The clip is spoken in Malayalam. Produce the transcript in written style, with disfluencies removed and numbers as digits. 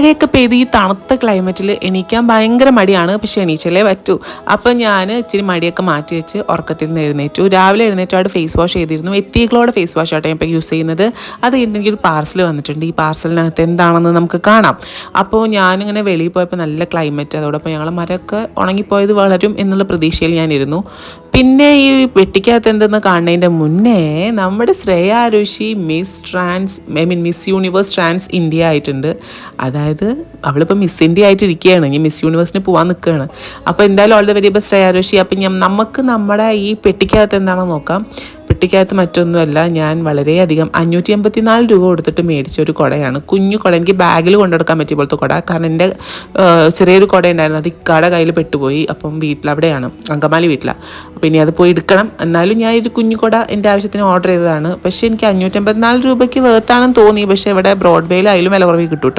മഴയൊക്കെ പെയ്ത് ഈ തണുത്ത ക്ലൈമറ്റിൽ എണീക്കാൻ ഭയങ്കര മടിയാണ്. പക്ഷെ എണീച്ചല്ലേ പറ്റൂ. അപ്പം ഞാൻ ഇച്ചിരി മടിയൊക്കെ മാറ്റി വെച്ച് ഉറക്കത്തിൽ നിന്ന് എഴുന്നേറ്റു. രാവിലെ എഴുന്നേറ്റോട് ഫേസ് വാഷ് ചെയ്തിരുന്നു. എത്തിഗ്ലോയുടെ ഫേസ് വാഷ് ആട്ടോ ഞാൻ ഇപ്പോൾ യൂസ് ചെയ്യുന്നത്. അത് എനിക്കൊരു പാർസൽ വന്നിട്ടുണ്ട്. ഈ പാർസലിനകത്ത് എന്താണെന്ന് നമുക്ക് കാണാം. അപ്പോൾ ഞാനിങ്ങനെ വെളിയിൽ പോയപ്പോൾ നല്ല ക്ലൈമറ്റ്, അതോടൊപ്പം ഞങ്ങളെ മരമൊക്കെ ഉണങ്ങിപ്പോയത് വളരും എന്നുള്ള പ്രതീക്ഷയിൽ ഞാനിരുന്നു. പിന്നെ ഈ വെട്ടിക്കകത്ത് എന്തെന്ന് കാണുന്നതിൻ്റെ മുന്നേ നമ്മുടെ ശ്രേയ ഋഷി മിസ് യൂണിവേഴ്സ് ട്രാൻസ് ഇന്ത്യ ആയിട്ടുണ്ട്. അതായത് അവളിപ്പോൾ മിസ് ഇന്ത്യ ആയിട്ടിരിക്കുകയാണ്. ഇനി മിസ് യൂണിവേഴ്സിന് പോകാൻ നിൽക്കുകയാണ്. അപ്പോൾ എന്തായാലും all the very best Shreya Rishi. അപ്പം നമുക്ക് നമ്മുടെ ഈ പെട്ടിക്കകത്ത് എന്താണെന്ന് നോക്കാം. പെട്ടിക്കകത്ത് മറ്റൊന്നുമല്ല, ഞാൻ വളരെയധികം 584 രൂപ കൊടുത്തിട്ട് മേടിച്ച ഒരു കുടയാണ്. കുഞ്ഞു കുട, എനിക്ക് ബാഗിൽ കൊണ്ടെടുക്കാൻ പറ്റിയ പോലത്തെ കുട. കാരണം എൻ്റെ ചെറിയൊരു കുട ഉണ്ടായിരുന്നു, അത് ഇക്കാടെ കയ്യിൽ പെട്ടുപോയി. അപ്പം വീട്ടിലവിടെയാണ്, അങ്കമാലി വീട്ടിലാണ്. അപ്പോൾ ഇനി അത് പോയി എടുക്കണം. എന്നാലും ഞാൻ ഒരു കുഞ്ഞു കുട എൻ്റെ ആവശ്യത്തിന് ഓർഡർ ചെയ്തതാണ്. പക്ഷേ എനിക്ക് 554 രൂപയ്ക്ക് വേർത്താണെന്ന് തോന്നി. പക്ഷേ ഇവിടെ ബ്രോഡ്വേയിൽ അതിലും വില കുറവ് കിട്ടും കേട്ടോ.